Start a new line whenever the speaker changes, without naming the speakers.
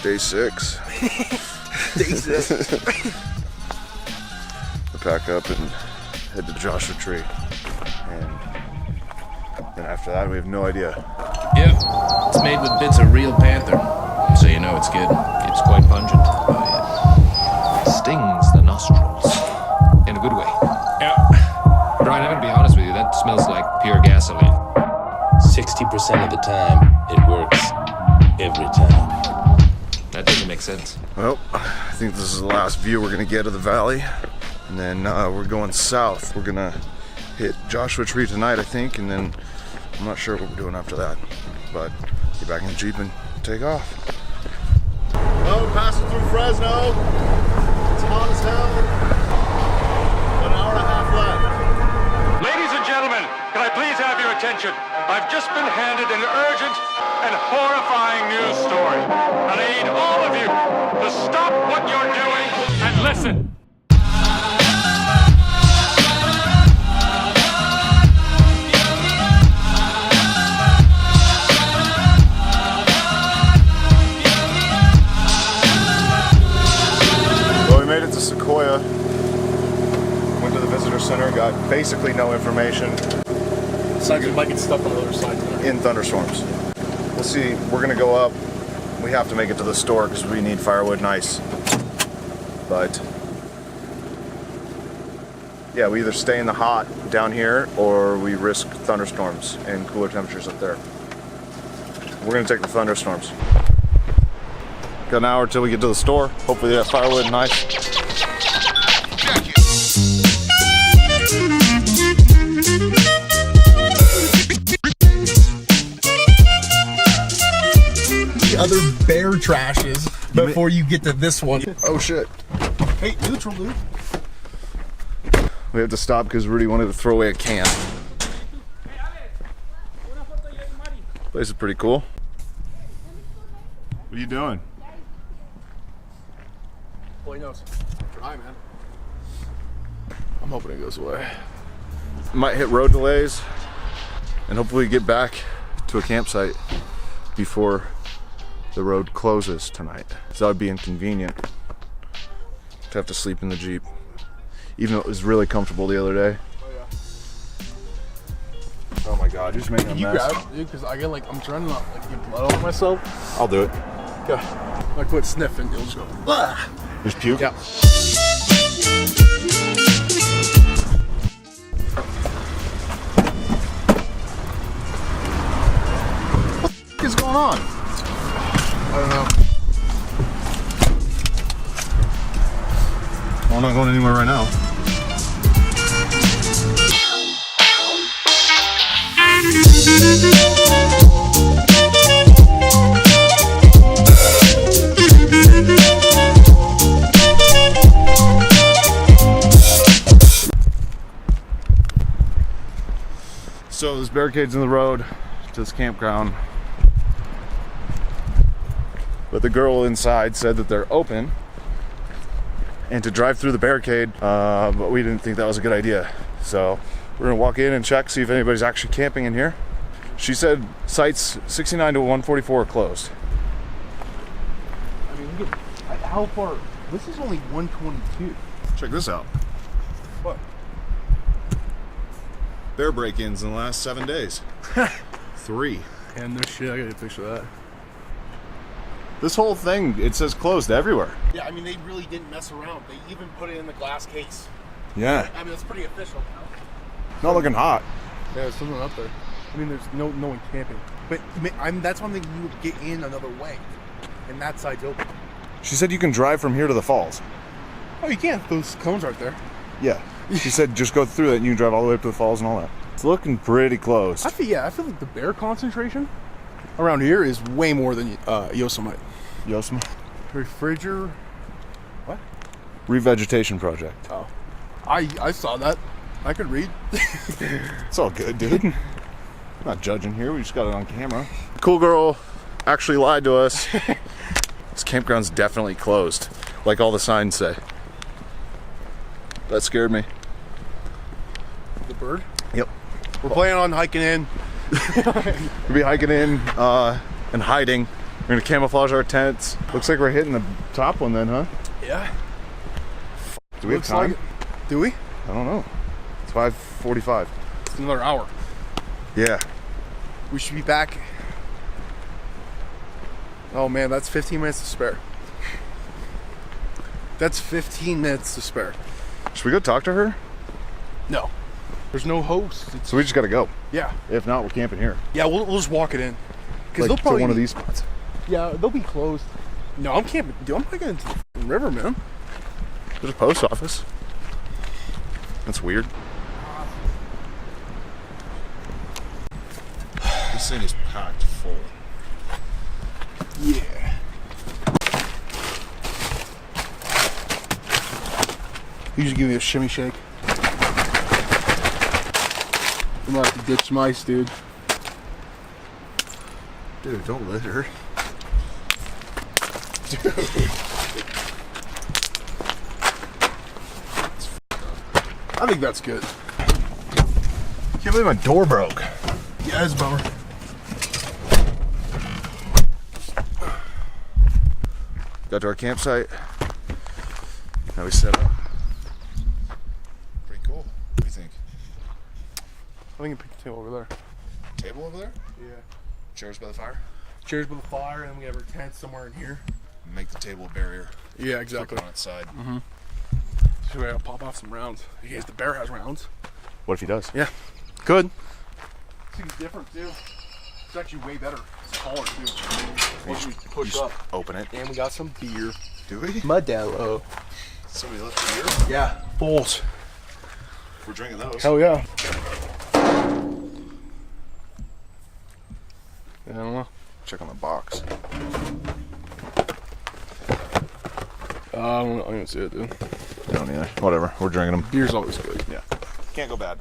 Day 6.
Day 6.
We pack up and head to Joshua Tree. And then after that, we have no idea.
Yep, it's made with bits of real panther, so you know it's good. It's quite pungent. Stings the nostrils in a good way. Yeah. Brian, I'm gonna be honest with you, that smells like pure gasoline.
60% of the time, it works every time.
That doesn't make sense.
Well, I think this is the last view we're gonna get of the valley. And then we're going south. We're gonna hit Joshua Tree tonight, I think, and then I'm not sure what we're doing after that. But get back in the Jeep and take off. Well, we're passing through Fresno. It's hot as hell. An hour and a half left.
Ladies and gentlemen, can I please have your attention? I've just been handed an urgent and horrifying news story. And I need all of you to stop what you're doing and listen.
Well, we made it to Sequoia. Went to the visitor center, got basically no information.
Besides, you might get stuck on the other side there.
In thunderstorms. We'll see. We're gonna go up. We have to make it to the store because we need firewood and ice. But yeah, we either stay in the hot down here or we risk thunderstorms and cooler temperatures up there. We're gonna take the thunderstorms. Got an hour till we get to the store. Hopefully they have firewood and ice.
Other bear trashes before you get to this one.
Oh shit.
Hey, neutral, dude.
We have to stop because Rudy wanted to throw away a can. Place is pretty cool. What are you doing?
Boy knows. Try, man.
I'm hoping it goes away. Might hit road delays and hopefully get back to a campsite before the road closes tonight. So that would be inconvenient to have to sleep in the Jeep, even though it was really comfortable the other day.
Oh yeah.
Oh my God, you're just making a
You
mess.
grab it, dude, because I get like, I'm trying to not like get blood on myself.
I'll do it.
Okay. I quit sniffing, it'll just go. Ah.
Just puke?
Yeah.
What the is going on?
I don't know.
Well, I'm not going anywhere right now. So there's barricades in the road to this campground. But the girl inside said that they're open and to drive through the barricade, but we didn't think that was a good idea. So we're gonna walk in and check, see if anybody's actually camping in here. She said sites 69 to 144 are closed.
I mean, look at how far. This is only 122.
Check this out.
What?
Bear break-ins in the last 7 days. 3.
And no shit, I got a picture of that.
This whole thing, it says closed everywhere.
Yeah, I mean, they really didn't mess around. They even put it in the glass case.
Yeah.
I mean, that's pretty official.
Not looking hot.
Yeah, there's something up there. I mean, there's no one camping. But that's one thing you would get in another way. And that side's open.
She said you can drive from here to the falls.
Oh, you can. Those cones aren't there.
Yeah. She said just go through it and you can drive all the way up to the falls and all that. It's looking pretty closed.
I feel like the bear concentration around here is way more than Yosemite.
Yosemite?
Refrigerator. What?
Revegetation project.
Oh. I saw that. I could read.
It's all good, dude. I'm not judging here. We just got it on camera. Cool girl actually lied to us. This campground's definitely closed, like all the signs say. That scared me.
The bird?
Yep.
We're planning on hiking in.
We'll be hiking in and hiding gonna camouflage our tents. Looks like we're hitting the top one then, huh?
Yeah.
Do we have time?
Do we?
I don't know. It's 5:45.
It's another hour.
Yeah.
We should be back. Oh man, that's 15 minutes to spare. That's 15 minutes to spare.
Should we go talk to her?
No. There's no host.
So we just gotta go.
Yeah.
If not, we're camping here.
Yeah, we'll just walk it in. Because
Like
they'll probably
to one of these spots.
Yeah, they'll be closed. No, I'm camping. Dude, I'm not getting into the river, man.
There's a post office. That's weird. This thing is packed full.
Yeah. You just give me a shimmy shake. I'm gonna have to ditch mice, dude.
Dude, don't litter.
I think that's good.
Can't believe my door broke.
Yeah, it's a bummer.
Got to our campsite. Now we set up. Pretty cool. What do you think?
I think I picked the table over there.
Table over there?
Yeah.
Chairs by the fire?
Chairs by the fire, and we have our tent somewhere in here.
Make the table a barrier.
Yeah, exactly.
Flip it on its side.
So we gotta pop off some rounds. Because the bear has rounds.
What if he does?
Yeah. Good. Seems different too. It's actually way better. It's taller too. Once we push up.
Open it.
And we got some beer.
Do we?
Modelo.
Somebody left beer?
Yeah. Bulls.
We're drinking those.
Hell yeah. I don't know.
Check on the box.
I don't even see it, dude.
I don't either. Whatever. We're drinking them.
Beer's always good.
Yeah. Can't go bad.